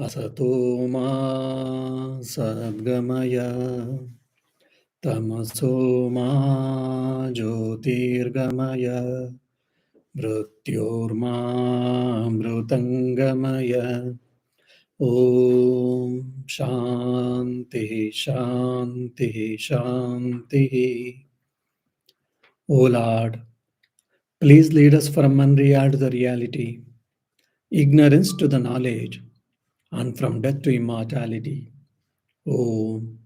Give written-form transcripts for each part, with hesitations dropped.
Asato ma sadgamaya tamaso ma jyotirgamaya mrityorma mrutangamaya. Om Shanti Shanti Shanti. O Lord, please lead us from unreal to the reality, ignorance to the knowledge, and from death to immortality. Om,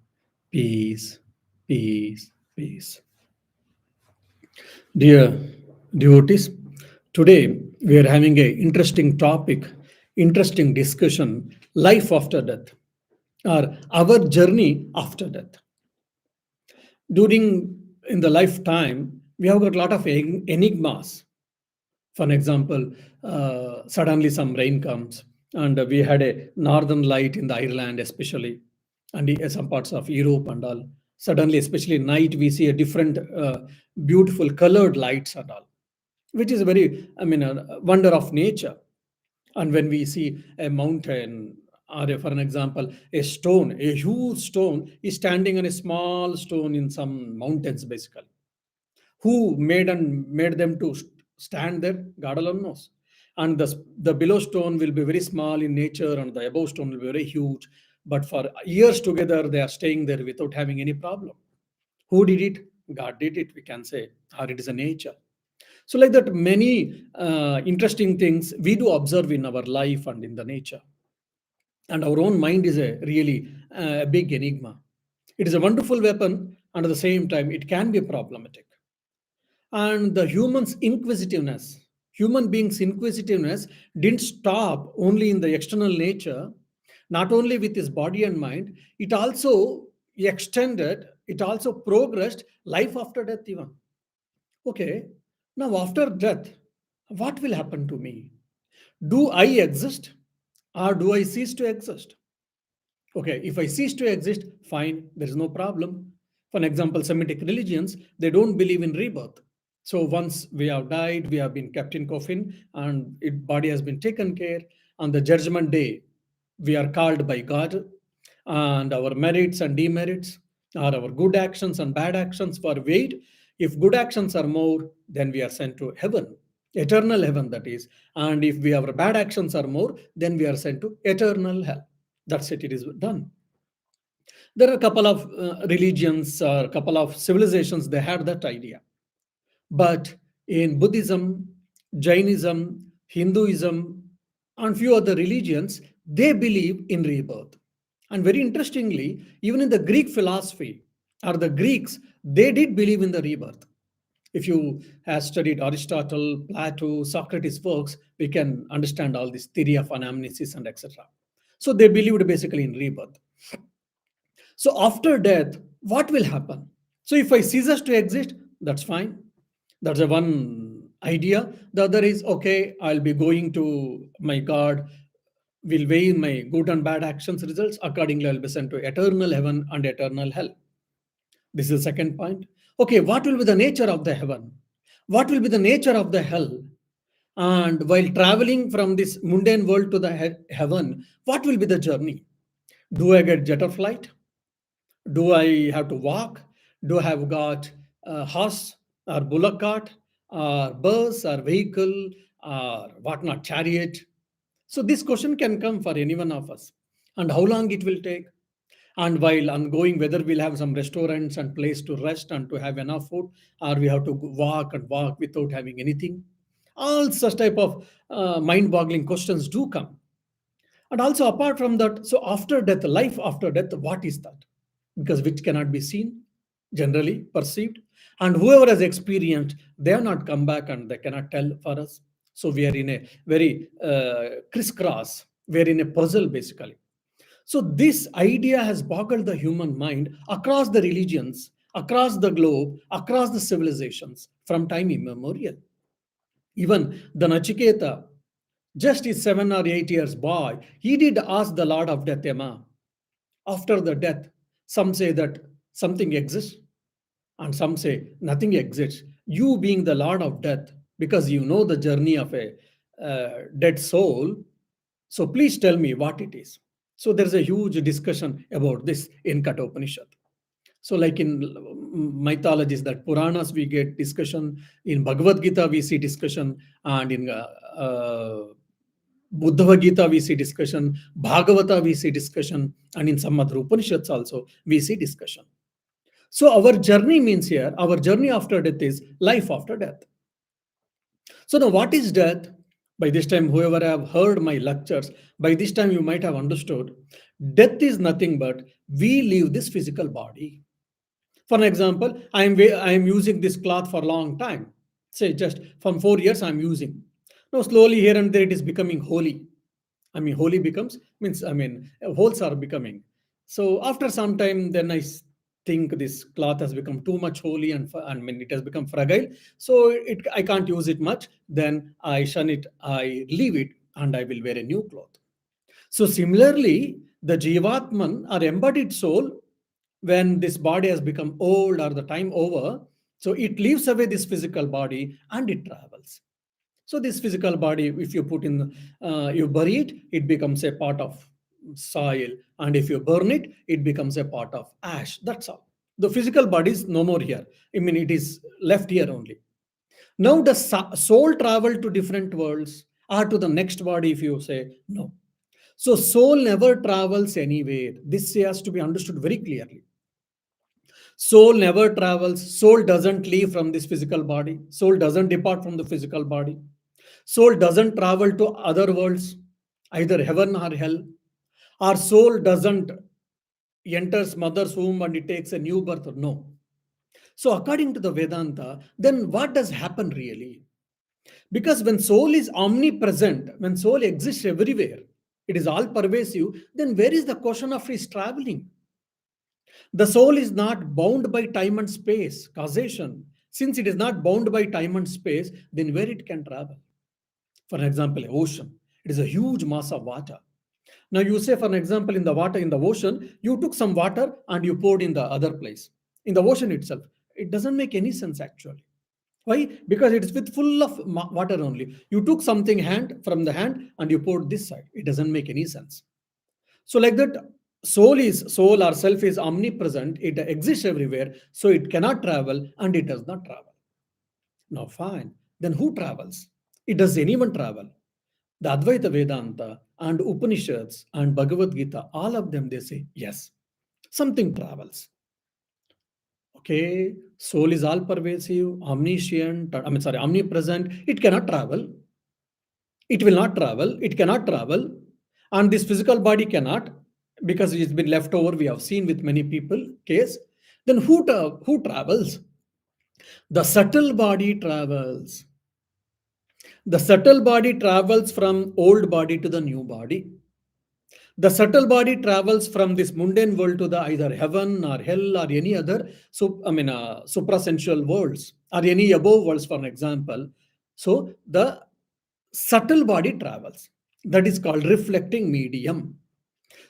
peace, peace, peace. Dear devotees, today we are having an interesting topic, interesting discussion, life after death, or our journey after death. During in the lifetime, we have got a lot of enigmas. For example, suddenly some rain comes, and we had a northern light in the Ireland, especially, and some parts of Europe and all. Suddenly, especially night, we see a different, beautiful colored lights and all, which is a very, a wonder of nature. And when we see a mountain, or for an example, a stone, a huge stone is standing on a small stone in some mountains, basically. Who made them to stand there? God alone knows. And the below stone will be very small in nature, and the above stone will be very huge. But for years together, they are staying there without having any problem. Who did it? God did it, we can say, or it is a nature. So, like that, many interesting things we do observe in our life and in the nature. And our own mind is a really big enigma. It is a wonderful weapon, and at the same time, it can be problematic. And the human beings' inquisitiveness didn't stop only in the external nature, not only with his body and mind, it also extended, it also progressed life after death, even. Okay, now after death, what will happen to me? Do I exist or do I cease to exist? Okay, if I cease to exist, fine, there is no problem. For example, Semitic religions, they don't believe in rebirth. So once we have died, we have been kept in coffin, and body has been taken care. On the judgment day, we are called by God, and our merits and demerits are our good actions and bad actions were weighed. If good actions are more, then we are sent to heaven, eternal heaven, that is. And if our bad actions are more, then we are sent to eternal hell. That's it, it is done. There are a couple of religions or a couple of civilizations, they had that idea. But in Buddhism, Jainism, Hinduism, and few other religions, they believe in rebirth. And very interestingly, even in the Greek philosophy, or the Greeks, they did believe in the rebirth. If you have studied Aristotle, Plato, Socrates' works, we can understand all this theory of anamnesis and etc. So they believed basically in rebirth. So after death, what will happen? So if I ceases to exist, that's fine. That's a one idea. The other is, okay, I'll be going to my God, will weigh my good and bad actions results. Accordingly, I'll be sent to eternal heaven and eternal hell. This is the second point. Okay, what will be the nature of the heaven? What will be the nature of the hell? And while traveling from this mundane world to the heaven, what will be the journey? Do I get jet of flight? Do I have to walk? Do I have got a horse or bullock cart or bus or vehicle or whatnot, chariot? So this question can come for any one of us. And how long it will take? And while I'm going, whether we'll have some restaurants and place to rest and to have enough food, or we have to walk and walk without having anything. All such type of mind-boggling questions do come. And also apart from that, so after death, life after death, what is that? Because which cannot be seen, generally perceived. And whoever has experienced, they have not come back and they cannot tell for us. So we are in a very crisscross, we are in a puzzle basically. So this idea has boggled the human mind across the religions, across the globe, across the civilizations from time immemorial. Even the Nachiketa, just his 7 or 8 years boy, he did ask the Lord of Death, Yama, after the death, some say that something exists, and some say nothing exists. You being the Lord of Death, because you know the journey of a dead soul, so please tell me what it is. So there's a huge discussion about this in Kathopanishad. So, like in mythologies, that Puranas we get discussion, in Bhagavad Gita we see discussion, and in Buddha Gita we see discussion, Bhagavata we see discussion, and in some other Upanishads also we see discussion. So our journey means here, our journey after death is life after death. So now what is death? By this time, whoever have heard my lectures, by this time you might have understood, death is nothing but we leave this physical body. For an example, I am using this cloth for a long time. Say just from 4 years I am using. Now slowly here and there it is becoming holy. I mean, holy becomes means I mean holes are becoming. So after some time, then think this cloth has become too much holy, and I mean it has become fragile. So I can't use it much. Then I shun it. I leave it, and I will wear a new cloth. So similarly, the Jivatman or embodied soul, when this body has become old or the time over, so it leaves away this physical body and it travels. So this physical body, if you put in, you bury it, it becomes a part of soil, and if you burn it, it becomes a part of ash. That's all. The physical body is no more here. I mean, it is left here only. Now, does soul travel to different worlds or to the next body? If you say no, so soul never travels anywhere. This has to be understood very clearly. Soul never travels. Soul doesn't leave from this physical body. Soul doesn't depart from the physical body. Soul doesn't travel to other worlds, either heaven or hell. Our soul doesn't enters mother's womb and it takes a new birth. No. So according to the Vedanta, then what does happen really? Because when soul is omnipresent, when soul exists everywhere, it is all pervasive, then where is the question of his traveling? The soul is not bound by time and space, causation. Since it is not bound by time and space, then where it can travel? For example, ocean. It is a huge mass of water. Now you say, for an example, in the water, in the ocean, you took some water and you poured in the other place. In the ocean itself, it doesn't make any sense actually. Why? Because it is with full of water only. You took something hand from the hand and you poured this side. It doesn't make any sense. So like that, soul or self is omnipresent. It exists everywhere. So it cannot travel and it does not travel. Now fine. Then who travels? It does anyone travel? The Advaita Vedanta and Upanishads and Bhagavad Gita, all of them, they say, yes, something travels. Okay, soul is all pervasive, omniscient, omnipresent. It cannot travel. It will not travel. It cannot travel. And this physical body cannot, because it's been left over. We have seen with many people case. Then who travels? The subtle body travels. The subtle body travels from old body to the new body. The subtle body travels from this mundane world to the either heaven or hell or any other suprasensual worlds or any above worlds, for an example. So the subtle body travels. That is called reflecting medium.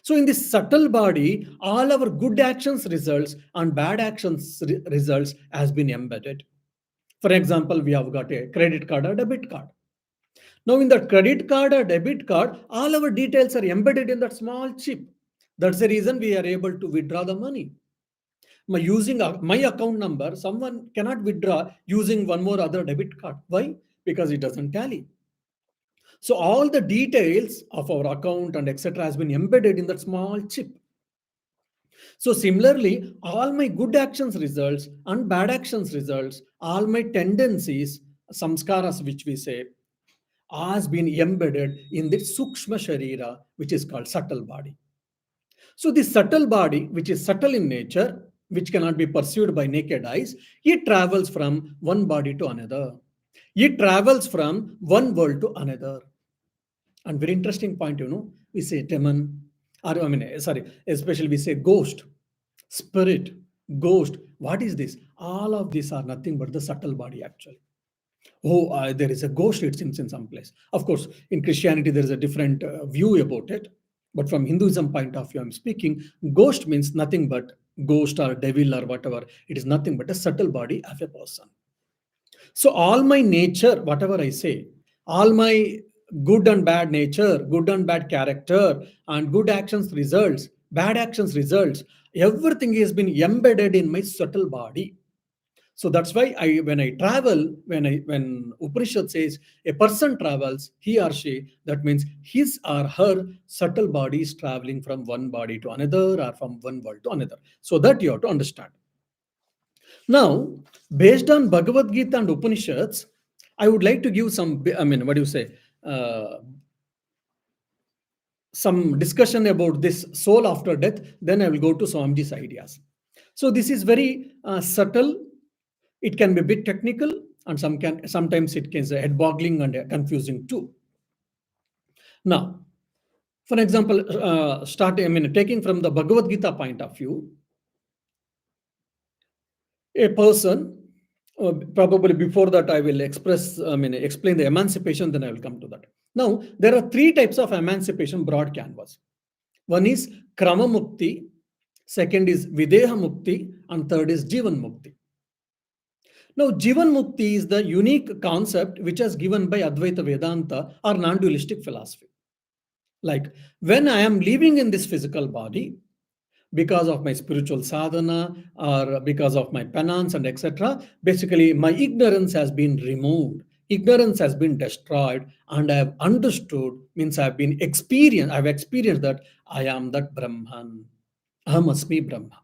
So in this subtle body, all our good actions results and bad actions results has been embedded. For example, we have got a credit card or debit card. Now, in that credit card or debit card, all our details are embedded in that small chip. That's the reason we are able to withdraw the money. By using my account number, someone cannot withdraw using one more other debit card. Why? Because it doesn't tally. So all the details of our account and etc. has been embedded in that small chip. So similarly, all my good actions results and bad actions results, all my tendencies, samskaras which we say, has been embedded in the Sukshma Sharira, which is called subtle body. So the subtle body, which is subtle in nature, which cannot be perceived by naked eyes, it travels from one body to another. It travels from one world to another. And very interesting point, we say demon, or especially we say ghost, spirit, ghost. What is this? All of these are nothing but the subtle body actually. Oh, there is a ghost, it seems, in some place. Of course, in Christianity, there is a different view about it. But from Hinduism point of view, I'm speaking, ghost means nothing but ghost or devil or whatever. It is nothing but a subtle body of a person. So all my nature, whatever I say, all my good and bad nature, good and bad character, and good actions results, bad actions results. Everything has been embedded in my subtle body. So that's why when I travel, when Upanishad says a person travels, he or she, that means his or her subtle body is traveling from one body to another or from one world to another. So that you have to understand. Now, based on Bhagavad Gita and Upanishads, I would like to give some, I mean, what do you say? Some discussion about this soul after death. Then I will go to Swamiji's ideas. So this is very subtle. It can be a bit technical, and sometimes it can be head boggling and confusing too. Now, for example, taking from the Bhagavad Gita point of view, a person, probably before that I will explain the emancipation, then I will come to that. Now, there are three types of emancipation, broad canvas. One is Krama Mukti, second is Videha Mukti, and third is Jivan Mukti. Now, Jivan Mukti is the unique concept which is given by Advaita Vedanta or non-dualistic philosophy. Like, when I am living in this physical body, because of my spiritual sadhana or because of my penance and etc., basically my ignorance has been removed, ignorance has been destroyed, and I have understood, means I've experienced that I am that Brahman, Aham Asmi Brahma.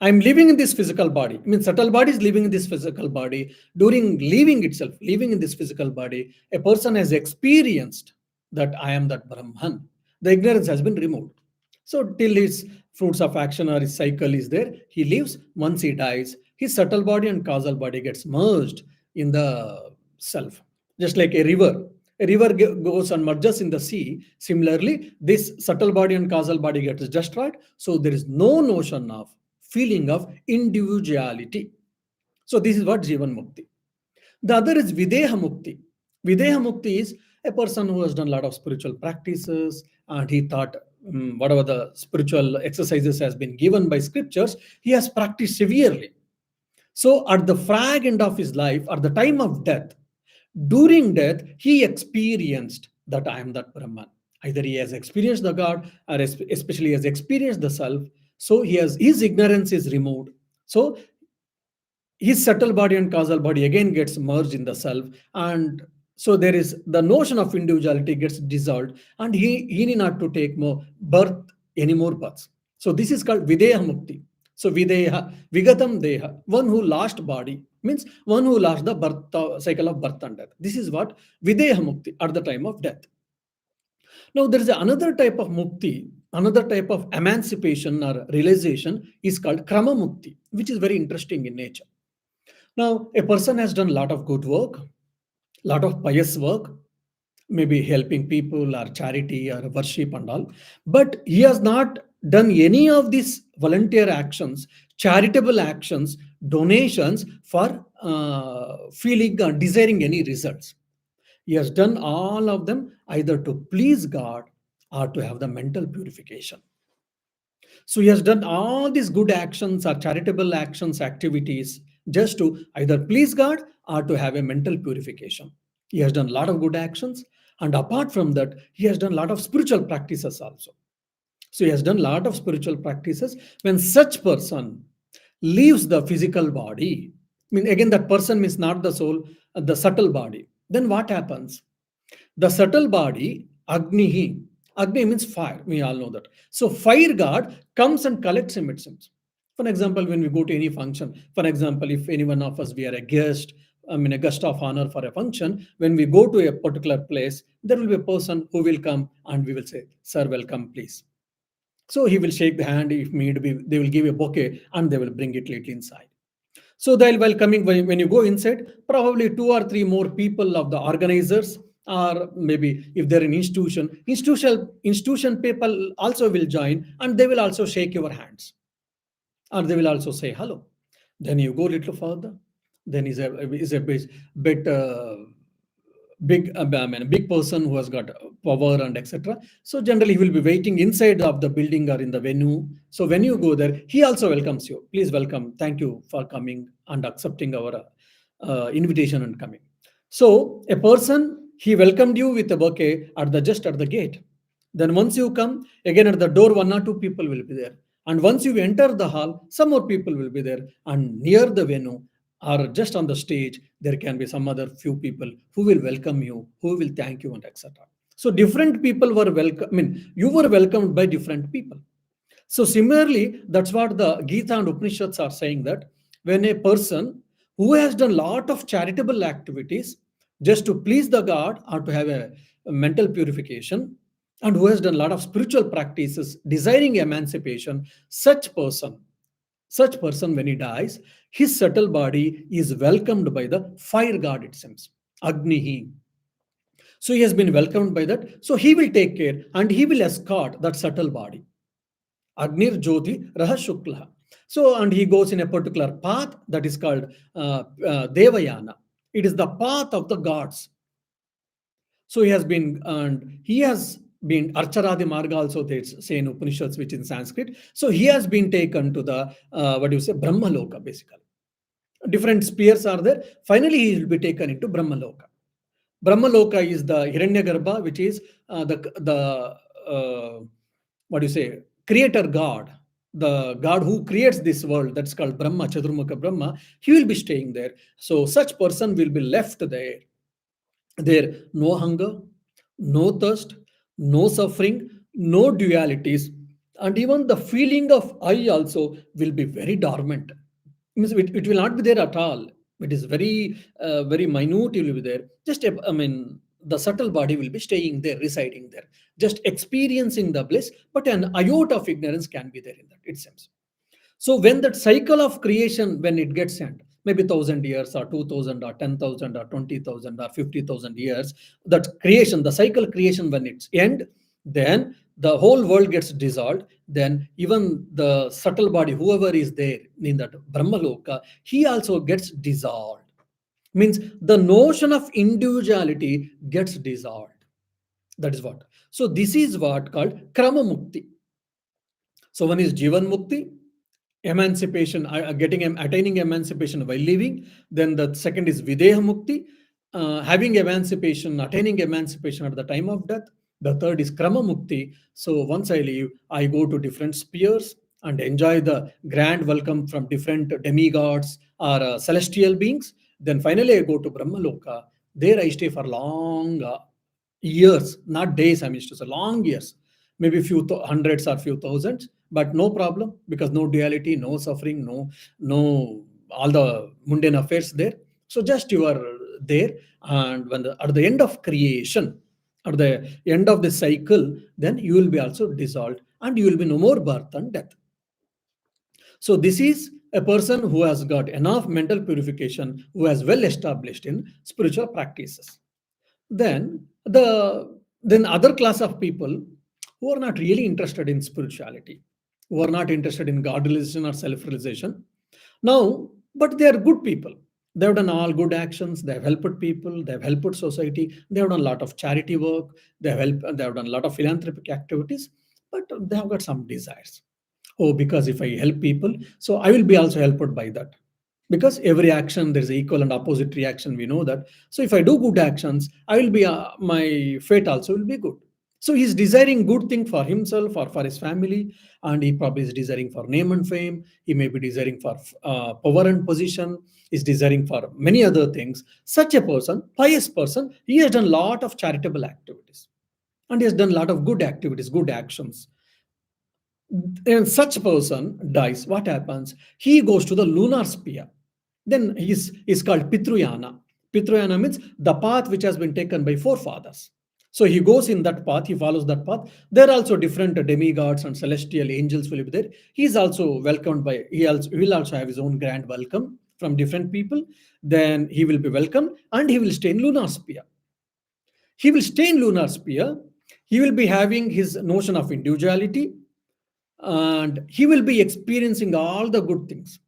I'm living in this physical body. I mean, subtle body is living in this physical body. During living in this physical body, a person has experienced that I am that Brahman. The ignorance has been removed. So till his fruits of action or his cycle is there, he lives. Once he dies, his subtle body and causal body gets merged in the self. Just like a river. A river goes and merges in the sea. Similarly, this subtle body and causal body gets destroyed. So there is no notion of feeling of individuality. So this is what Jivan Mukti. The other is Videha Mukti. Videha Mukti is a person who has done a lot of spiritual practices, and he thought whatever the spiritual exercises has been given by scriptures, he has practiced severely. So at the frag end of his life, at the time of death, during death, he experienced that I am that Brahman. Either he has experienced the God, or especially he has experienced the self. So his ignorance is removed. So his subtle body and causal body again gets merged in the self, and so there is the notion of individuality gets dissolved, and he need not to take more birth, any more births. So this is called Videha Mukti. So Videha, Vigatam Deha, one who lost body, means one who lost the birth cycle of birth and death. This is what Videha Mukti at the time of death. Now there is another type of mukti, another type of emancipation or realization is called Krama Mukti, which is very interesting in nature. Now, a person has done a lot of good work, lot of pious work, maybe helping people or charity or worship and all, but he has not done any of these volunteer actions, charitable actions, donations for feeling or desiring any results. He has done all of them either to please God or to have the mental purification. So he has done all these good actions or charitable actions, activities, just to either please God or to have a mental purification. He has done a lot of good actions. And apart from that, he has done a lot of spiritual practices also. So he has done a lot of spiritual practices. When such person leaves the physical body, I mean, again, that person means not the soul, the subtle body. Then what happens? The subtle body, Agnihi, Agni means fire. We all know that. So fire god comes and collects him, it seems. For example, when we go to any function, for example, if any one of us, we are a guest, a guest of honor for a function, when we go to a particular place, there will be a person who will come and we will say, sir, welcome, please. So he will shake the hand. If need be, they will give a bouquet and they will bring it little inside. So while coming, when you go inside, probably two or three more people of the organizers, or maybe if they're an institution people also will join, and they will also shake your hands, or they will also say hello. Then you go a little further. Then is a bit big person who has got power and etc. So generally he will be waiting inside of the building or in the venue. So when you go there, he also welcomes you. Please welcome. Thank you for coming and accepting our invitation and coming. So a person He welcomed you with a bouquet at the just at the gate. Then once you come, again at the door, one or two people will be there. And once you enter the hall, some more people will be there. And near the venue or just on the stage, there can be some other few people who will welcome you, who will thank you, and etc. So different people were welcome. I mean, you were welcomed by different people. So similarly, that's what the Gita and Upanishads are saying, that when a person who has done a lot of charitable activities just to please the God or to have a mental purification, and who has done a lot of spiritual practices desiring emancipation, such person when he dies, his subtle body is welcomed by the fire god, it seems, Agnihi. So he has been welcomed by that. So he will take care and he will escort that subtle body. Agnir Jyoti Raha Shukla. So, and he goes in a particular path that is called Devayana. It is the path of the gods. So he has been Archaradi Marga also, they say in Upanishads, which in Sanskrit. So he has been taken to the, what do you say, Brahmaloka basically. Different spheres are there. Finally, he will be taken into Brahmaloka. Brahmaloka is the Hiranyagarbha, which is the what do you say, creator God, the God who creates this world. That's called Brahma, Chadurmukha Brahma. He will be staying there. So such person will be left there. There, no hunger, no thirst, no suffering, no dualities, and even the feeling of I also will be very dormant. Means it will not be there at all. It is very minute. It will be there. Just I mean, the subtle body will be staying there, residing there, just experiencing the bliss. But an iota of ignorance can be there in that, it seems. So when that cycle of creation, when it gets end, maybe 1,000 years or 2,000 or 10,000 or 20,000 or 50,000 years, that creation, the cycle creation, when it's end, then the whole world gets dissolved. Then even the subtle body, whoever is there in that Brahmaloka, he also gets dissolved. Means the notion of individuality gets dissolved. That is what. So this is what called Krama Mukti. So one is Jivan Mukti, emancipation, attaining emancipation while living. Then the second is Videha Mukti, having emancipation, attaining emancipation at the time of death. The third is Krama Mukti. So once I leave, I go to different spheres and enjoy the grand welcome from different demigods or celestial beings. Then finally, I go to Brahmaloka. There I stay for long years, not days, I mean, to say long years, maybe few hundreds or few thousands, but no problem, because no duality, no suffering, no all the mundane affairs there. So just you are there, and when at the end of creation, at the end of the cycle, then you will be also dissolved, and you will be no more birth and death. So this is a person who has got enough mental purification, who has well established in spiritual practices. Then then other class of people who are not really interested in spirituality, who are not interested in God realization or self-realization. Now, but they are good people. They have done all good actions. They have helped people. They have helped society. They have done a lot of charity work. They have done a lot of philanthropic activities. But they have got some desires. Oh, because if I help people, so I will be also helped by that. Because every action there is equal and opposite reaction. We know that. So if I do good actions, I will be my fate also will be good. So he's desiring good thing for himself or for his family, and he probably is desiring for name and fame. He may be desiring for power and position. He's desiring for many other things. Such a person, pious person, he has done a lot of charitable activities, and he has done a lot of good activities, good actions. And such person dies, what happens? He goes to the lunar sphere. Then he's called Pitruyana. Pitruyana means the path which has been taken by forefathers. So he goes in that path, he follows that path. There are also different demigods and celestial angels will be there. He is also welcomed by, he will also have his own grand welcome from different people. Then he will be welcomed and he will stay in lunar sphere. He will stay in lunar sphere. He will be having his notion of individuality, and he will be experiencing all the good things.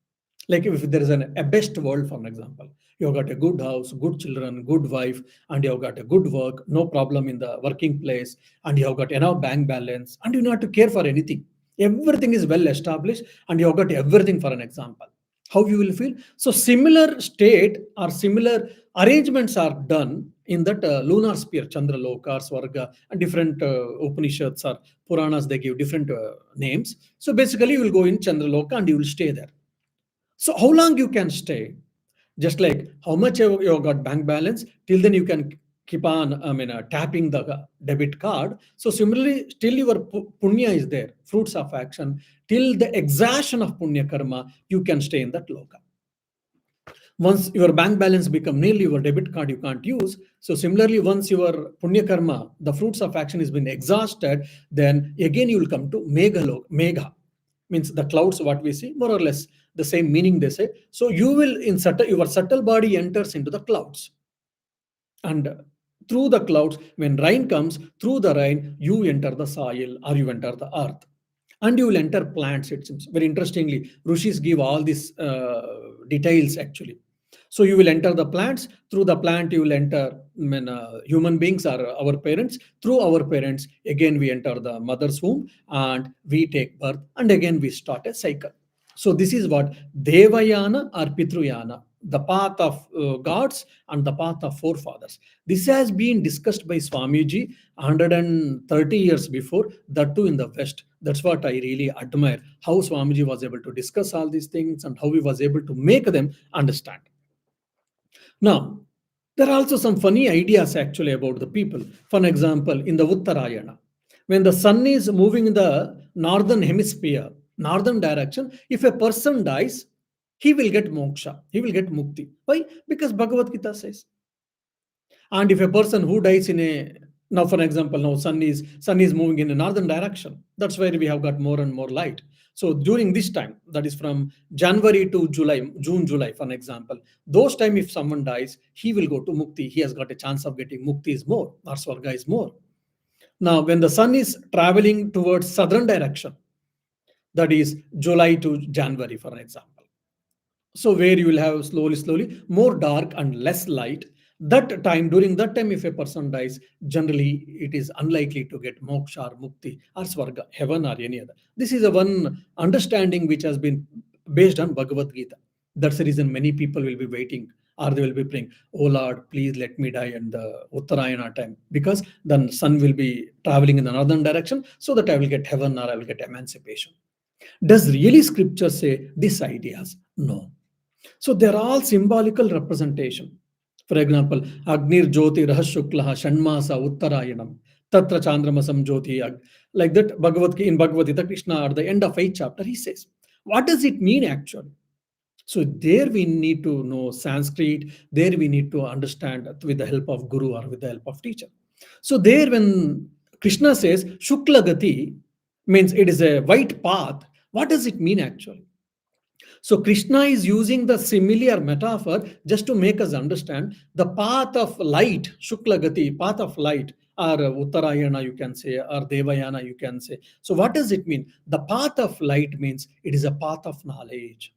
Like if there is a best world, for an example, you have got a good house, good children, good wife, and you have got a good work, no problem in the working place, and you have got enough bank balance, and you don't have to care for anything. Everything is well established, and you have got everything, for an example. How you will feel? So similar state or similar arrangements are done in that lunar sphere, Chandraloka or Swarga, and different Upanishads or Puranas, they give different names. So basically, you will go in Chandraloka and you will stay there. So how long you can stay? Just like how much you got bank balance, till then you can keep on, tapping the debit card. So similarly, still your punya is there, fruits of action. Till the exhaustion of punya karma, you can stay in that loka. Once your bank balance become nearly your debit card you can't use. So similarly, once your punya karma, the fruits of action has been exhausted, then again you will come to mega means the clouds what we see, more or less the same meaning they say. So you will in subtle, your subtle body enters into the clouds, and through the clouds, when rain comes, through the rain you enter the soil or you enter the earth, and you will enter plants. It seems very interestingly, rishis give all these details actually. So you will enter the plants, through the plant you will enter, human beings are our parents, through our parents again we enter the mother's womb and we take birth, and again we start a cycle. So this is what devayana or pitruyana, the path of gods and the path of forefathers. This has been discussed by Swamiji 130 years before, that too in the West. That's what I really admire, how Swamiji was able to discuss all these things and how he was able to make them understand. Now, there are also some funny ideas actually about the people. For example, in the Uttarayana, when the sun is moving in the northern hemisphere, northern direction, if a person dies, he will get moksha, he will get mukti. Why? Because Bhagavad Gita says. And if a person who dies in a, now for example, now sun is moving in a northern direction, that's where we have got more and more light. So during this time, that is from January to July, June, July, for an example, those time if someone dies, he will go to mukti. He has got a chance of getting mukti is more, or swarga is more. Now, when the sun is traveling towards southern direction, that is July to January, for an example. So where you will have slowly more dark and less light. That time, during that time, if a person dies, generally it is unlikely to get moksha or mukti or swarga, heaven or any other. This is a one understanding which has been based on Bhagavad Gita. That's the reason many people will be waiting or they will be praying, oh Lord, please let me die in the Uttarayana time, because the sun will be traveling in the northern direction, so that I will get heaven or I will get emancipation. Does really scripture say these ideas? No. So they're all symbolical representation. For example, Agnir Jyoti Rahashuklaha Shanmasa Uttarayanam Tatra Chandramasam Jyoti. Like that, in Bhagavad Gita, Krishna at the end of 8th chapter, he says, what does it mean actually? So there we need to know Sanskrit, there we need to understand with the help of Guru or with the help of teacher. So there when Krishna says Shukla Gati, means it is a white path, what does it mean actually? So Krishna is using the similar metaphor just to make us understand the path of light, Shukla Gati, path of light, or Uttarayana you can say, or Devayana you can say. So what does it mean? The path of light means it is a path of knowledge.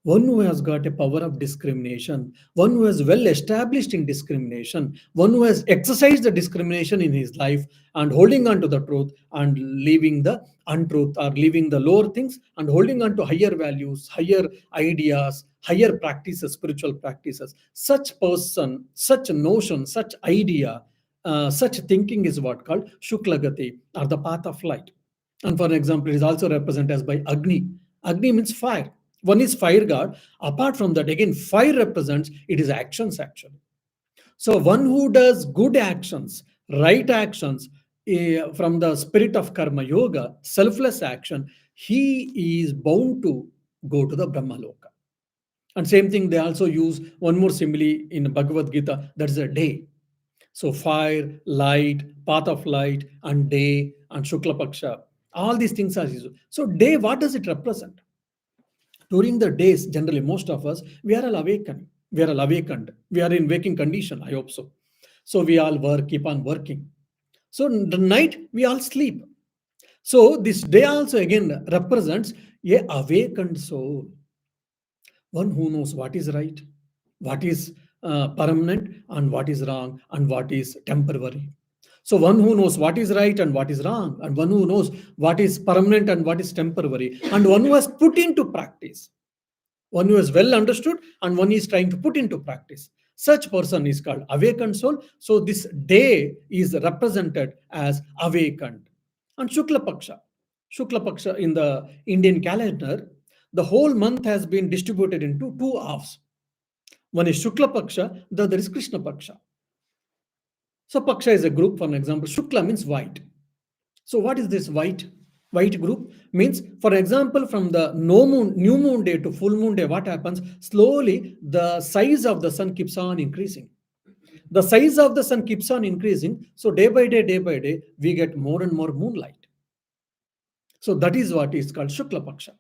One who has got a power of discrimination, one who is well established in discrimination, one who has exercised the discrimination in his life and holding on to the truth and leaving the untruth, or leaving the lower things and holding on to higher values, higher ideas, higher practices, spiritual practices. Such person, such notion, such idea, such thinking is what called Shuklagati, or the path of light. And for example, it is also represented as by Agni. Agni means fire. One is fire god. Apart from that, again, fire represents it is actions actually. So one who does good actions, right actions, from the spirit of karma yoga, selfless action, he is bound to go to the Brahma Loka. And same thing, they also use one more simile in Bhagavad Gita, that is a day. So fire, light, path of light, and day, and Shukla Paksha, all these things are used. So day, what does it represent? During the days, generally, most of us, we are all awakened. We are all awakened. We are in waking condition, I hope so. So we all work, keep on working. So the night, we all sleep. So this day also again represents a awakened soul. One who knows what is right, what is permanent, and what is wrong, and what is temporary. So one who knows what is right and what is wrong, and one who knows what is permanent and what is temporary, and one who has put into practice. One who has well understood and one is trying to put into practice. Such person is called awakened soul. So this day is represented as awakened. And Shukla Paksha in the Indian calendar, the whole month has been distributed into two halves. One is Shukla Paksha, the other is Krishna Paksha. So Paksha is a group, for an example. Shukla means white. So what is this white? White group means, for example, from the new moon day to full moon day, what happens? Slowly, the size of the sun keeps on increasing. The size of the sun keeps on increasing. So day by day, we get more and more moonlight. So that is what is called Shukla Paksha.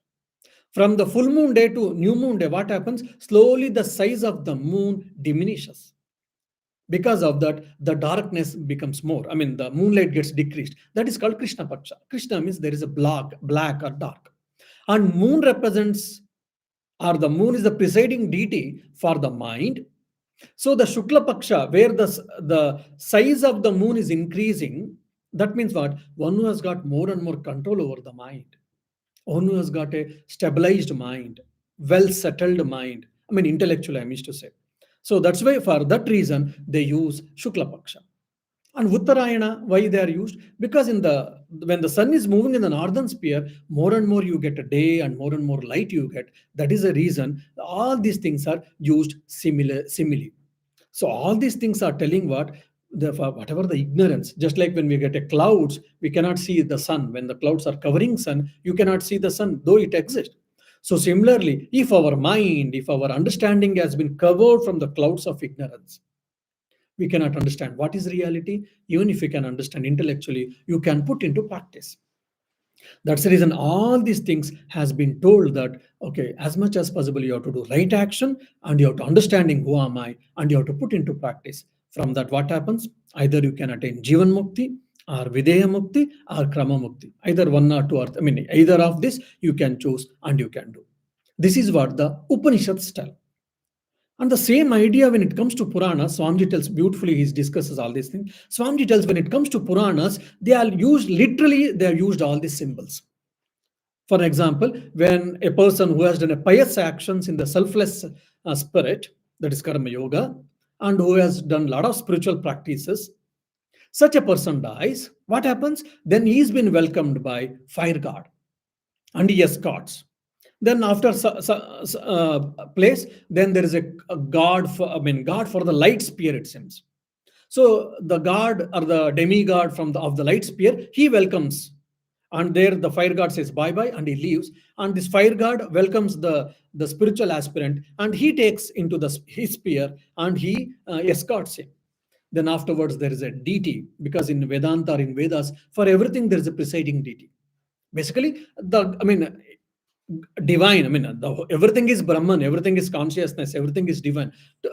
From the full moon day to new moon day, what happens? Slowly, the size of the moon diminishes. Because of that, the darkness becomes more. I mean, the moonlight gets decreased. That is called Krishna Paksha. Krishna means there is a black or dark. And moon represents, or the moon is the presiding deity for the mind. So the Shukla Paksha, where the size of the moon is increasing, that means what? One who has got more and more control over the mind. One who has got a stabilized mind, well settled mind. I mean, intellectually, I wish to say. So that's why, for that reason, they use Shukla Paksha. And Uttarayana, why they are used? Because when the sun is moving in the northern sphere, more and more you get a day and more light you get. That is the reason all these things are used similarly. So all these things are telling whatever the ignorance, just like when we get a clouds, we cannot see the sun. When the clouds are covering sun, you cannot see the sun, though it exists. So similarly, if our mind, if our understanding has been covered from the clouds of ignorance, we cannot understand what is reality. Even if you can understand intellectually, you can put into practice. That's the reason all these things has been told that, okay, as much as possible, you have to do right action, and you have to understanding who am I, and you have to put into practice. From that, what happens? Either you can attain Jivan Mukti, or Videya Mukti, or Krama Mukti. Either one or two, I mean, either of this you can choose and you can do. This is what the Upanishads tell. And the same idea when it comes to Puranas, Swamiji tells beautifully, he discusses all these things. Swamiji tells when it comes to Puranas, they are used, literally, they are used all these symbols. For example, when a person who has done a pious actions in the selfless spirit, that is Karma Yoga, and who has done a lot of spiritual practices, such a person dies. What happens? Then he's been welcomed by fire god and he escorts. Then after place, then there is a god for the light sphere, it seems. So the god or the demigod of the light sphere, he welcomes, and there the fire god says bye bye and he leaves, and this fire god welcomes the spiritual aspirant, and he takes into his sphere and he escorts him. Then afterwards there is a deity, because in Vedanta or in Vedas, for everything there is a presiding deity. Basically, divine. Everything is Brahman, everything is consciousness, everything is divine.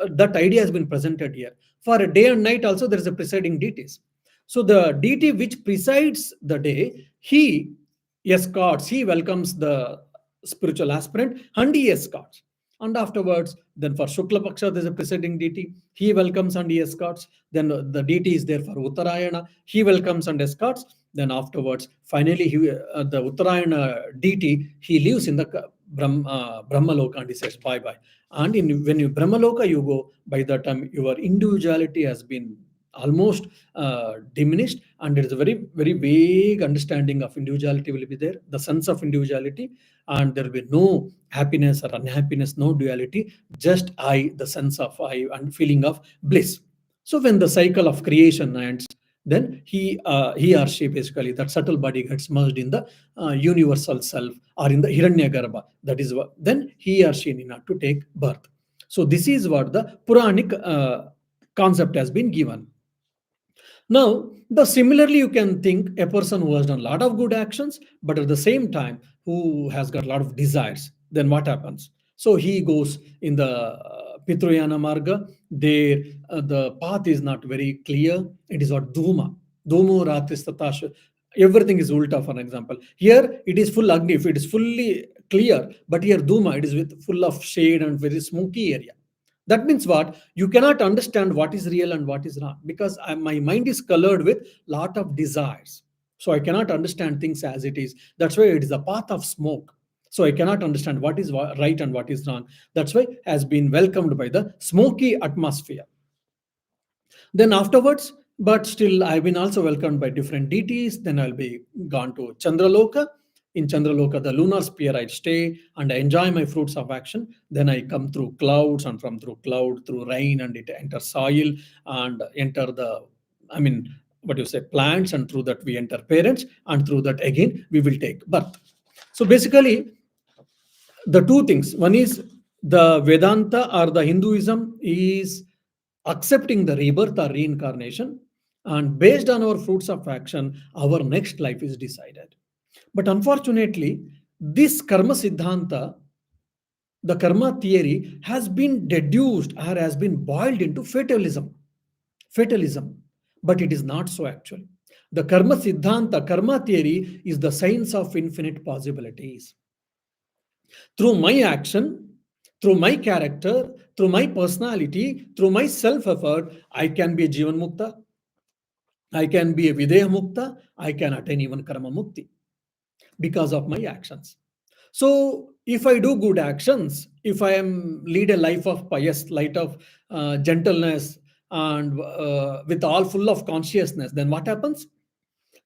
That idea has been presented here. For a day and night also, there is a presiding deities. So the deity which presides the day, he escorts, he welcomes the spiritual aspirant and he escorts. And afterwards, then for Shukla Paksha, there's a presiding deity. He welcomes and he escorts. Then the deity is there for Uttarayana. He welcomes and escorts. Then afterwards, finally, the Uttarayana deity, he lives in the Brahmaloka and he says bye-bye. And when you Brahmaloka, you go, by that time, your individuality has been almost diminished, and there is a very, very vague understanding of individuality will be there, the sense of individuality, and there will be no happiness or unhappiness, no duality, just I, the sense of I, and feeling of bliss. So when the cycle of creation ends, then he or she, basically that subtle body, gets merged in the universal self, or in the Hiranyagarbha. That is what, then he or she need not to take birth. So this is what the Puranic concept has been given. Now, similarly, you can think a person who has done a lot of good actions, but at the same time, who has got a lot of desires, then what happens? So he goes in the Pitruyana Marga. There, the path is not very clear. It is what Dhuma. Dhumu Ratis Tatasha. Everything is ulta, for example. Here, it is full Agni. If it is fully clear, but here Dhuma, it is with full of shade and very smoky area. That means what? You cannot understand what is real and what is not, because my mind is colored with lot of desires. So I cannot understand things as it is. That's why it is a path of smoke. So I cannot understand what is right and what is wrong. That's why has been welcomed by the smoky atmosphere. Then afterwards, but still I've been also welcomed by different deities. Then I'll be gone to Chandraloka. In Chandraloka, the lunar sphere, I stay and I enjoy my fruits of action. Then I come through clouds, and from through cloud, through rain, and it enter soil and enter the, I mean, what you say, plants, and through that we enter parents, and through that again we will take birth. So basically, the two things. One is the Vedanta or the Hinduism is accepting the rebirth or reincarnation, and based on our fruits of action, our next life is decided. But unfortunately, this karma siddhanta, the karma theory, has been deduced or has been boiled into fatalism. Fatalism. But it is not so actually. The karma siddhanta, karma theory, is the science of infinite possibilities. Through my action, through my character, through my personality, through my self effort, I can be a Jivan Mukta, I can be a Videha Mukta, I can attain even Karma Mukti because of my actions. So, if I do good actions, if I am lead a life of pious, light of gentleness, and with all full of consciousness, then what happens?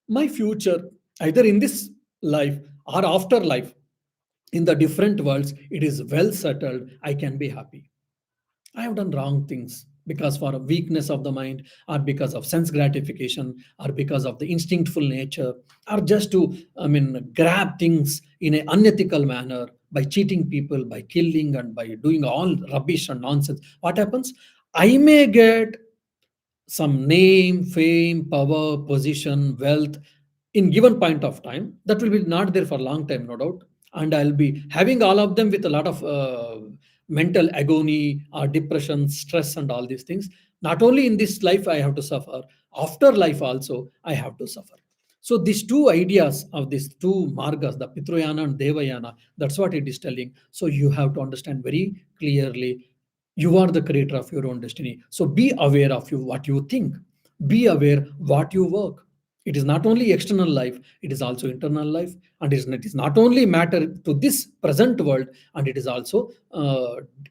My future, either in this life or after life, in the different worlds, it is well settled. I can be happy. I have done wrong things because for a weakness of the mind, or because of sense gratification, or because of the instinctful nature, or just to, I mean, grab things in an unethical manner by cheating people, by killing, and by doing all rubbish and nonsense. What happens? I may get some name, fame, power, position, wealth in given point of time. That will be not there for a long time, no doubt. And I'll be having all of them with a lot of mental agony or depression, stress, and all these things. Not only in this life I have to suffer, after life also I have to suffer. So these two ideas of these two margas, the Pitrayana and Devayana, that's what it is telling. So you have to understand very clearly, you are the creator of your own destiny. So be aware of you, what you think. Be aware what you work. It is not only external life, it is also internal life, and it is not only matter to this present world, and it is also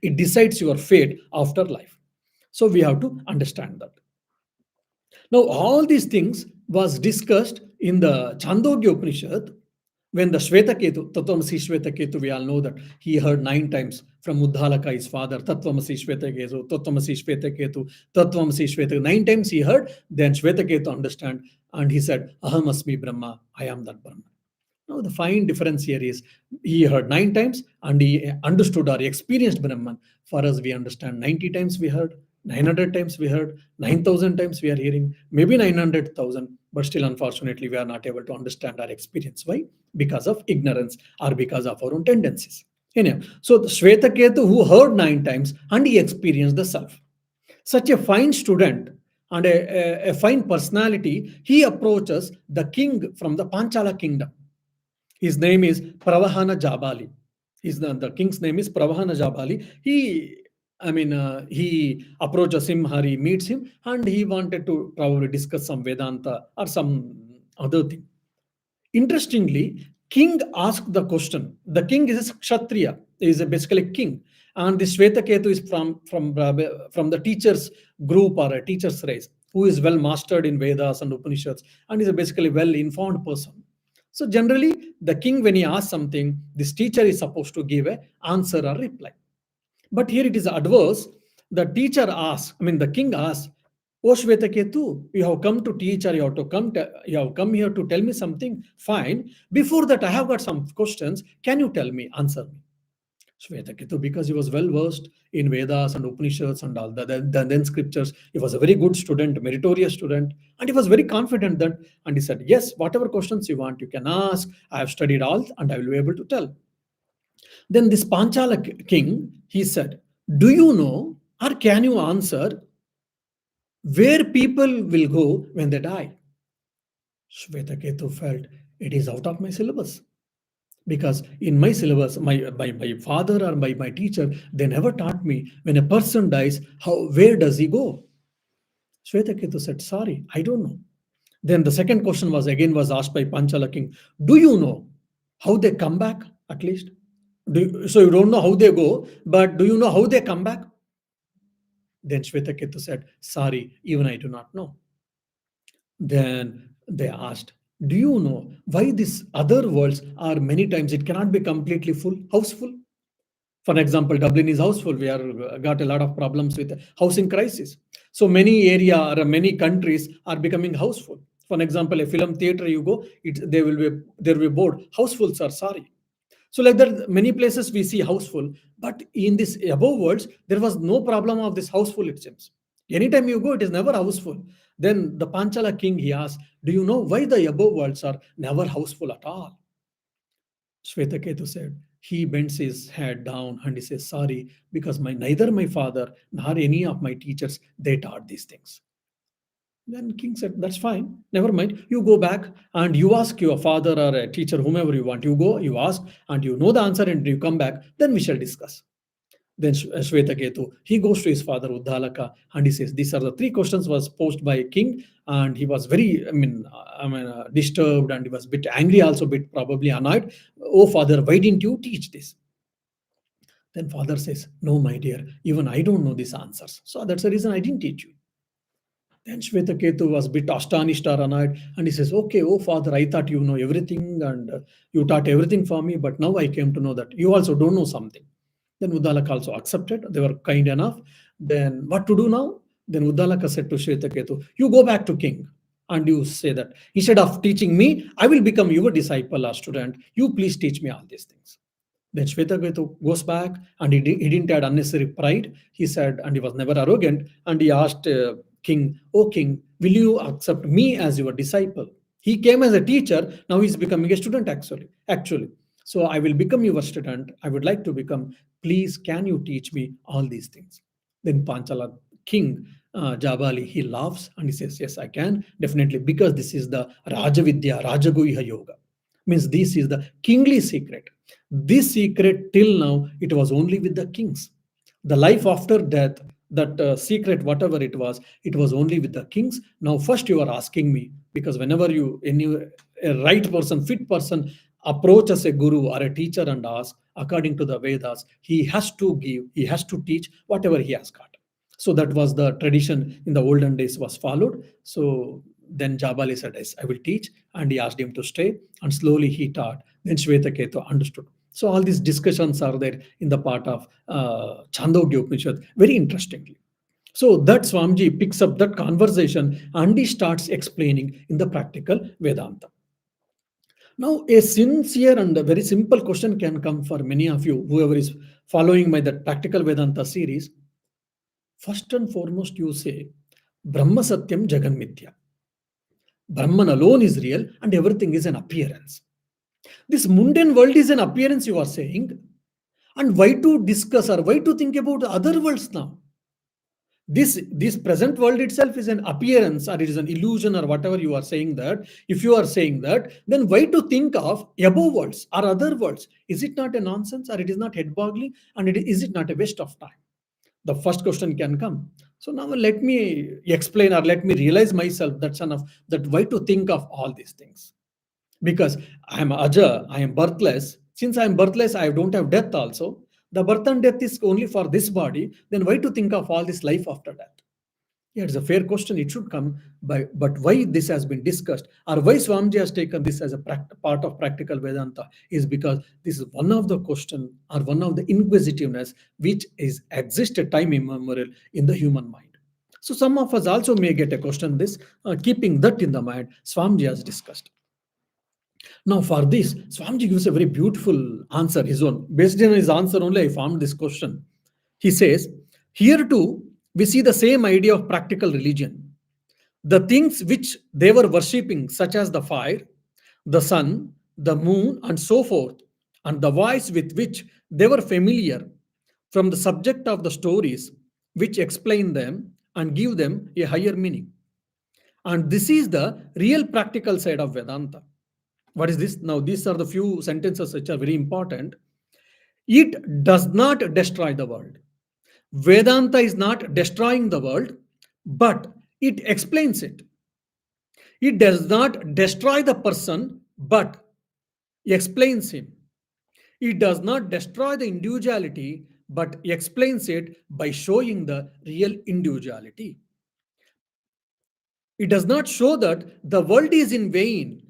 it decides your fate after life. So we have to understand that. Now, all these things was discussed in the Chandogya Upanishad when the Shvetaketu, Tattvamasi Shvetaketu, we all know that he heard 9 times from Uddalaka, his father, Tattvamasi Shvetaketu, Tattvamasi Shvetaketu, Tattvamasi Shvetaketu. 9 times he heard, then Shvetaketu understand, and he said, Aham Asmi Brahma, I am that Brahma. Now, the fine difference here is he heard 9 times and he understood or experienced Brahman. For us, we understand 90 times we heard, 900 times we heard, 9,000 times we are hearing, maybe 900,000, but still, unfortunately, we are not able to understand our experience. Why? Because of ignorance or because of our own tendencies. Anyhow, so the Shvetaketu who heard 9 times and he experienced the self. Such a fine student and a fine personality, he approaches the king from the Panchala kingdom. His name is Pravahana Jabali. The king's name is Pravahana Jabali. He approaches him, or he meets him, and he wanted to probably discuss some Vedanta or some other thing. Interestingly, king asked the question. The king is a Kshatriya, is basically king, and the Shvetaketu is from the teachers group or a teachers race, who is well mastered in Vedas and Upanishads, and is a basically well informed person. So generally, the king, when he asks something, this teacher is supposed to give a answer or reply. But here it is adverse. The teacher asks, the king asks, "O Shvetaketu, you have come to teach, or you have come here to tell me something. Fine. Before that, I have got some questions. Can you tell me, answer me?" Shvetaketu, because he was well versed in Vedas and Upanishads and all the then scriptures, he was a very good student, meritorious student, and he was very confident that, and he said, "Yes, whatever questions you want, you can ask. I have studied all, and I will be able to tell." Then this Panchala king, he said, "Do you know, or can you answer where people will go when they die?" Shvetaketu felt, it is out of my syllabus. Because in my syllabus, my father or my teacher, they never taught me when a person dies, where does he go? Shvetaketu said, sorry, I don't know. Then the second question was asked by Panchala king, do you know how they come back at least? So you don't know how they go, but do you know how they come back? Then Shvetaketu said, sorry, even I do not know. Then they asked, do you know why these other worlds are many times it cannot be completely full, houseful? For example, Dublin is houseful. We are got a lot of problems with housing crisis. So many area or many countries are becoming houseful. For example, a film theater you go, they will be there will be board. Housefuls are sorry. So like that, many places we see houseful, but in this above words, there was no problem of this houseful. It seems anytime you go, it is never houseful. Then the Panchala king he asked, "Do you know why the above worlds are never houseful at all?" Shvetaketu said, he bends his head down and he says, sorry, because neither my father nor any of my teachers, they taught these things. Then king said, that's fine, never mind. You go back and you ask your father or a teacher, whomever you want. You go, you ask, and you know the answer, and you come back, then we shall discuss. Then Shvetaketu, he goes to his father Uddalaka and he says, these are the three questions was posed by king, and he was very, disturbed, and he was a bit angry, also a bit probably annoyed. Oh father, why didn't you teach this? Then father says, no, my dear, even I don't know these answers. So that's the reason I didn't teach you. Then Shvetaketu was a bit astonished or annoyed, and he says, okay, oh father, I thought you know everything, and you taught everything for me, but now I came to know that you also don't know something. Then Uddalaka also accepted. They were kind enough. Then what to do now? Then Uddalaka said to Shvetaketu, you go back to king and you say that instead of teaching me, I will become your disciple or student. You please teach me all these things. Then Shvetaketu goes back, and he didn't add unnecessary pride. He said, and he was never arrogant, and he asked king, oh king, will you accept me as your disciple? He came as a teacher, now he's becoming a student actually. So I will become your student. I would like to become. Please, can you teach me all these things? Then Panchala king Jabali, he laughs and he says, yes, I can, definitely, because this is the Rajavidya, Rajaguhya Yoga. Means this is the kingly secret. This secret till now, it was only with the kings. The life after death, that secret, whatever it was only with the kings. Now, first you are asking me, because whenever a right person, fit person approaches a guru or a teacher and asks, according to the Vedas, he has to give, he has to teach whatever he has got. So that was the tradition in the olden days was followed. So then Jabali said, yes, I will teach. And he asked him to stay. And slowly he taught. Then Shvetaketu understood. So all these discussions are there in the part of Chandogya Upanishad, very interestingly. So that Swamiji picks up that conversation and he starts explaining in the practical Vedanta. Now, a sincere and a very simple question can come for many of you, whoever is following my that practical Vedanta series. First and foremost, you say, Brahma Satyam Jagan Mithya. Brahman alone is real and everything is an appearance. This mundane world is an appearance, you are saying. And why to discuss or why to think about other worlds now? This present world itself is an appearance or it is an illusion or whatever you are saying that. If you are saying that, then why to think of above worlds or other worlds? Is it not a nonsense or it is not head boggling, and is it not a waste of time? The first question can come. So now let me explain or let me realize myself that son of that why to think of all these things. Because I am aja, I am birthless. Since I am birthless, I don't have death also. The birth and death is only for this body. Then why to think of all this life after death? Yeah, it's a fair question. It should come by, but why this has been discussed, or why Swamiji has taken this as a part of practical Vedanta, is because this is one of the question or one of the inquisitiveness which is existed time immemorial in the human mind. So some of us also may get a question this, keeping that in the mind, Swamiji has discussed. Now, for this, Swamiji gives a very beautiful answer, his own. Based on his answer only, I found this question. He says, here too, we see the same idea of practical religion. The things which they were worshipping, such as the fire, the sun, the moon, and so forth, and the voice with which they were familiar from the subject of the stories which explain them and give them a higher meaning. And this is the real practical side of Vedanta. What is this? Now, these are the few sentences which are very important. It does not destroy the world. Vedanta is not destroying the world, but it explains it. It does not destroy the person, but explains him. It does not destroy the individuality, but explains it by showing the real individuality. It does not show that the world is in vain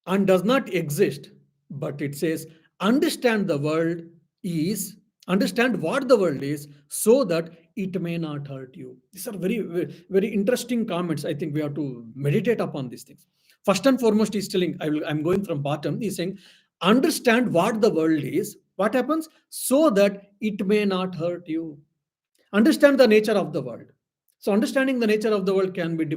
and does not exist, but it says, understand the world is, understand what the world is, so that it may not hurt you. These are very, very, very interesting comments. I think we have to meditate upon these things. First and foremost, he's telling, I'm going from bottom. He's saying, understand what the world is. What happens? So that it may not hurt you. Understand the nature of the world. So understanding the nature of the world can be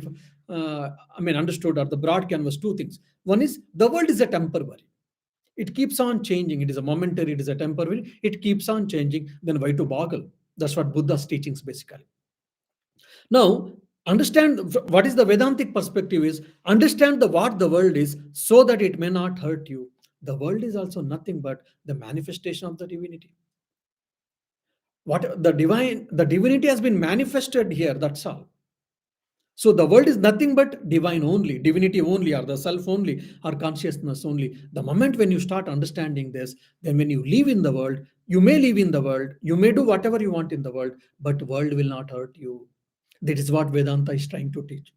understood, or the broad canvas, two things. One is the world is a temporary, it keeps on changing, it is a momentary, it is a temporary, it keeps on changing. Then why to boggle? That's what Buddha's teachings basically. Now, understand what is the Vedantic perspective is, understand the what the world is, so that it may not hurt you. The world is also nothing but the manifestation of the divinity. What the divinity has been manifested here, that's all. So the world is nothing but divine only, divinity only, or the self only, or consciousness only. The moment when you start understanding this, then when you live in the world, you may live in the world, you may do whatever you want in the world, but world will not hurt you. That is what Vedanta is trying to teach.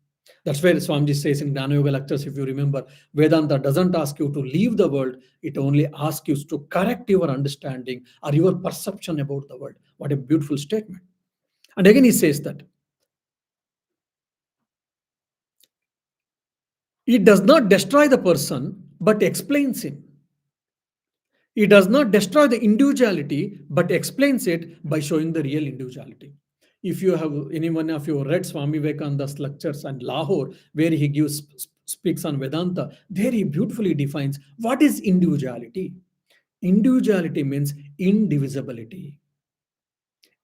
That's where Swamiji says in Jnana Yoga lectures, if you remember, Vedanta doesn't ask you to leave the world, it only asks you to correct your understanding or your perception about the world. What a beautiful statement. And again, he says that it does not destroy the person, but explains him. It does not destroy the individuality, but explains it by showing the real individuality. If you have anyone of you read Swami Vivekananda's lectures and Lahore, where he speaks on Vedanta, there he beautifully defines what is individuality. Individuality means indivisibility.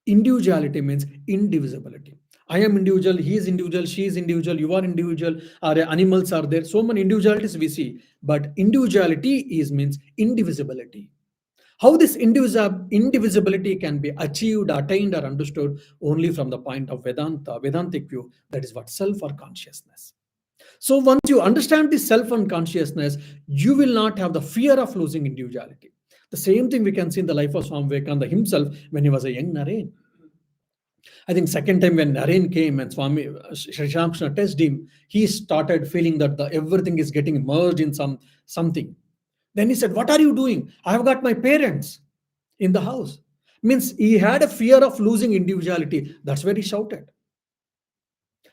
Individuality means indivisibility. I am individual, he is individual, she is individual, you are individual, our animals are there. So many individualities we see, but individuality is means indivisibility. How this indivisibility can be achieved, attained, or understood only from the point of Vedanta, Vedantic view, that is what self or consciousness. So once you understand this self and consciousness, you will not have the fear of losing individuality. The same thing we can see in the life of Swami Vivekananda himself when he was a young Naren. I think second time when Naren came and Swami Sri Ramakrishna tested him, he started feeling that everything is getting merged in something. Then he said, "What are you doing? I have got my parents in the house." Means he had a fear of losing individuality. That's where he shouted.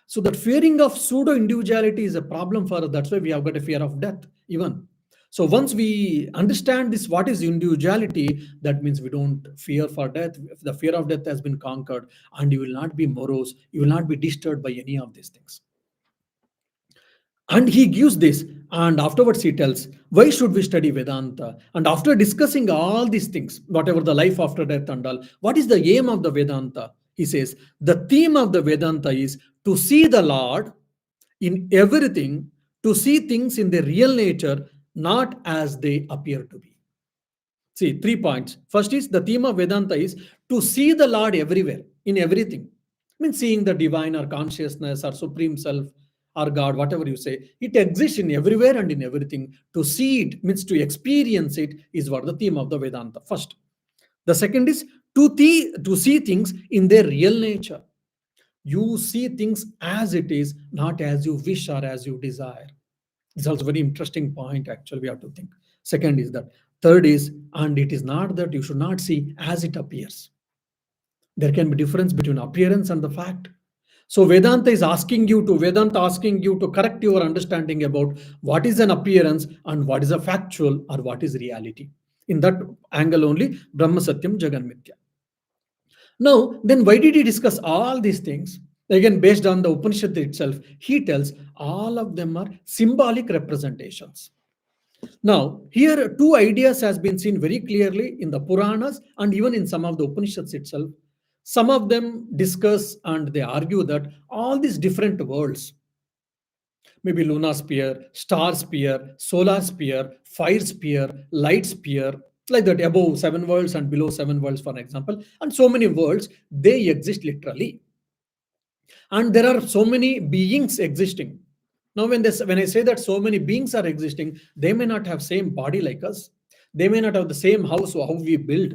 So that fearing of pseudo individuality is a problem for us. That's why we have got a fear of death even. So once we understand this, what is individuality, that means we don't fear for death. If the fear of death has been conquered, and you will not be morose, you will not be disturbed by any of these things. And he gives this, and afterwards he tells, why should we study Vedanta? And after discussing all these things, whatever the life after death and all, what is the aim of the Vedanta? He says, the theme of the Vedanta is to see the Lord in everything, to see things in their real nature, not as they appear to be. See, 3 points. First is the theme of Vedanta is to see the Lord everywhere, in everything. Means seeing the divine or consciousness or supreme self or God, whatever you say, it exists in everywhere and in everything. To see it means to experience it is what the theme of the Vedanta. First. The second is to see things in their real nature. You see things as it is, not as you wish or as you desire. It's also a very interesting point, actually, we have to think. Second is that. Third is, and it is not that you should not see as it appears. There can be difference between appearance and the fact. So Vedanta asking you to correct your understanding about what is an appearance and what is a factual or what is reality. In that angle only, Brahma Satyam Jagan Mithya. Now, then why did he discuss all these things? Again, based on the Upanishad itself, he tells all of them are symbolic representations. Now, here two ideas has been seen very clearly in the Puranas and even in some of the Upanishads itself. Some of them discuss and they argue that all these different worlds, maybe lunar sphere, star sphere, solar sphere, fire sphere, light sphere, like that, above 7 worlds and below 7 worlds, for example, and so many worlds, they exist literally. And there are so many beings existing. Now, when I say that so many beings are existing, they may not have same body like us. They may not have the same house how we build,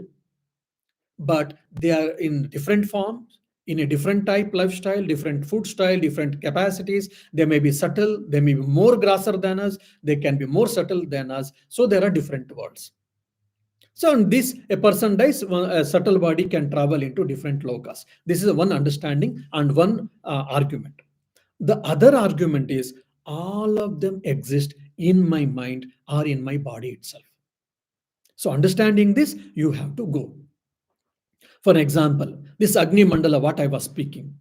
but they are in different forms, in a different type lifestyle, different food style, different capacities. They may be subtle, they may be more grosser than us, they can be more subtle than us. So there are different worlds. So on this, a person dies, a subtle body can travel into different lokas. This is one understanding and one argument. The other argument is all of them exist in my mind or in my body itself. So understanding this, you have to go. For example, this Agni Mandala, what I was speaking,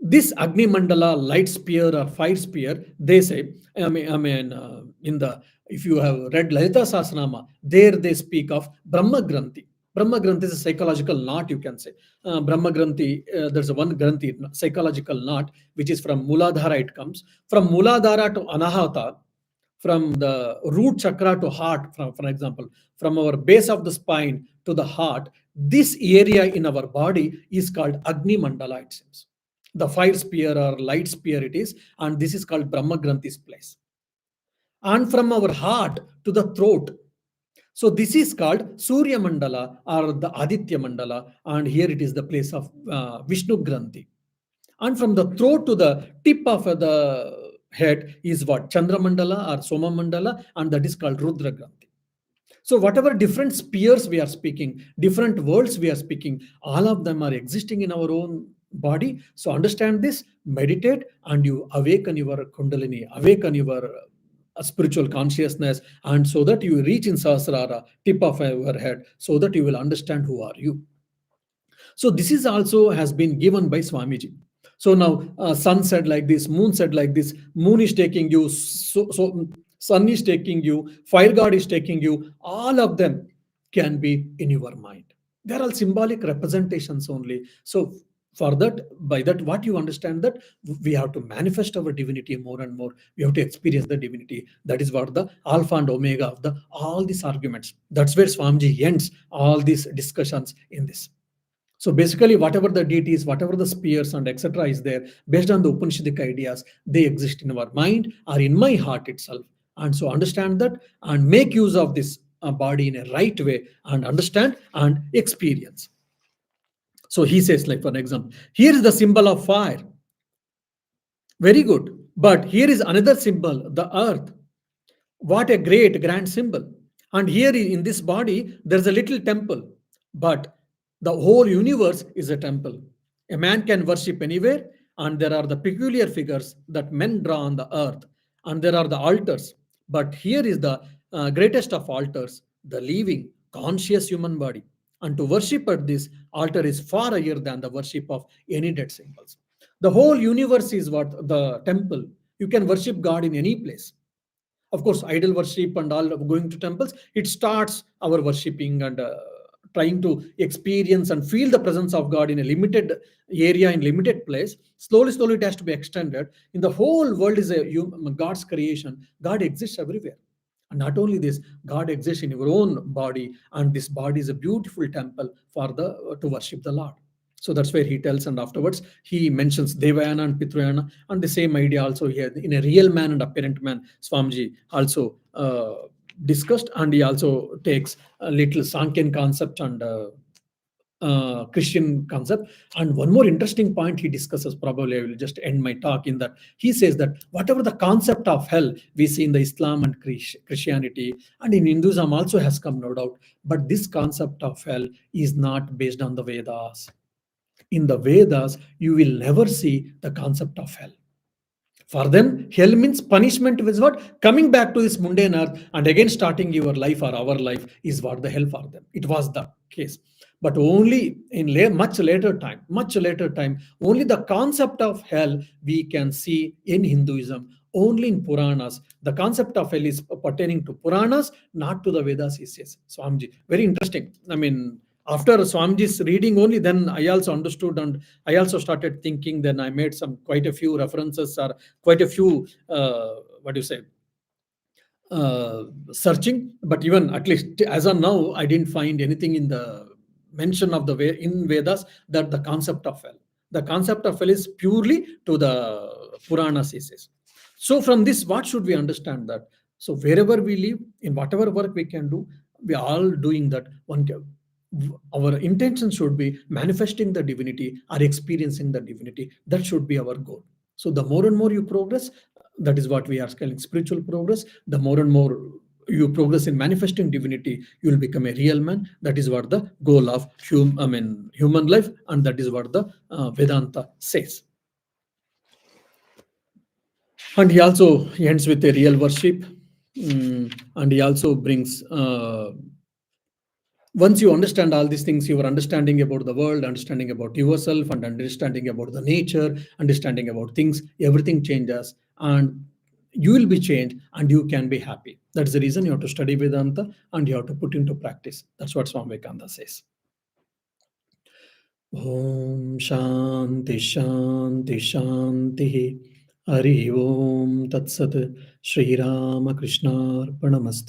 this Agni Mandala light spear or fire spear, they say, in the, if you have read Lalita Sahasranama, there they speak of Brahma Granthi. Brahma Granthi is a psychological knot, you can say. Brahma Granthi, there's a one Granthi, psychological knot, which is from Muladhara, it comes. From Muladhara to Anahata, from the root chakra to heart, for example, from our base of the spine to the heart, this area in our body is called Agni Mandala, it seems. The fire spear or light spear it is, and this is called Brahma Granthi's place. And from our heart to the throat, so this is called Surya Mandala or the Aditya Mandala, and here it is the place of Vishnu Granthi. And from the throat to the tip of the head is what? Chandra Mandala or Soma Mandala, and that is called Rudra Granthi. So whatever different spheres we are speaking, different worlds we are speaking, all of them are existing in our own body. So understand this, meditate, and you awaken your Kundalini, awaken your spiritual consciousness, and so that you reach in Sahasrara, tip of your head, so that you will understand who are you. So this is also has been given by Swamiji. So now sun said like this, moon said like this, moon is taking you, so sun is taking you, fire god is taking you, all of them can be in your mind. They're all symbolic representations only. So for that, by that, what you understand that we have to manifest our divinity more and more. We have to experience the divinity. That is what the alpha and omega of the all these arguments. That's where Swamiji ends all these discussions in this. So basically, whatever the deities, whatever the spheres and etc. is there, based on the Upanishadic ideas, they exist in our mind or in my heart itself. And so understand that and make use of this body in a right way and understand and experience. So he says, like for example, here is the symbol of fire. Very good. But here is another symbol, the earth. What a great, grand symbol. And here in this body, there's a little temple. But the whole universe is a temple. A man can worship anywhere, and there are the peculiar figures that men draw on the earth, and there are the altars. But here is the greatest of altars, the living, conscious human body. And to worship at this altar is far higher than the worship of any dead symbols. The whole universe is what? The temple. You can worship God in any place. Of course, idol worship and all going to temples, it starts our worshipping and trying to experience and feel the presence of God in a limited area, in limited place. Slowly, slowly, it has to be extended. In the whole world is God's creation. God exists everywhere. And not only this, God exists in your own body, and this body is a beautiful temple for the to worship the Lord. So that's where he tells, and afterwards he mentions Devayana and Pitrayana, and the same idea also here in a real man and apparent man. Swamiji also discussed, and he also takes a little Sankhyan concept and Christian concept. And one more interesting point he discusses, probably I will just end my talk in that. He says that whatever the concept of hell we see in the Islam and Christianity and in Hinduism also has come, no doubt. But this concept of hell is not based on the Vedas. In the Vedas, you will never see the concept of hell. For them, hell means punishment is what? Coming back to this mundane earth and again starting your life or our life is what the hell for them. It was the case. But only in much later time, only the concept of hell we can see in Hinduism, only in Puranas. The concept of hell is pertaining to Puranas, not to the Vedas, he says. Swamiji, very interesting. I mean, after Swamiji's reading only, then I also understood and I also started thinking. Then I made quite a few references or quite a few, searching. But even at least as of now, I didn't find anything in the mention of the way in Vedas that the concept of hell. The concept of hell is purely to the Puranas, he says. So from this, what should we understand that? So wherever we live, in whatever work we can do, we are all doing that. Our intention should be manifesting the divinity or experiencing the divinity. That should be our goal. So the more and more you progress, that is what we are calling spiritual progress. The more and more you progress in manifesting divinity, you will become a real man. That is what the goal of human life, and that is what the Vedanta says. And he also ends with a real worship, and he also brings once you understand all these things, your understanding about the world, understanding about yourself, and understanding about the nature, understanding about things, everything changes, and you will be changed, and you can be happy. That's the reason you have to study Vedanta, and you have to put into practice. That's what Swami Vivekananda says. Om Shanti Shanti Shanti. Hari Om Tat Sat. Shri Rama Krishna Arpanamastu.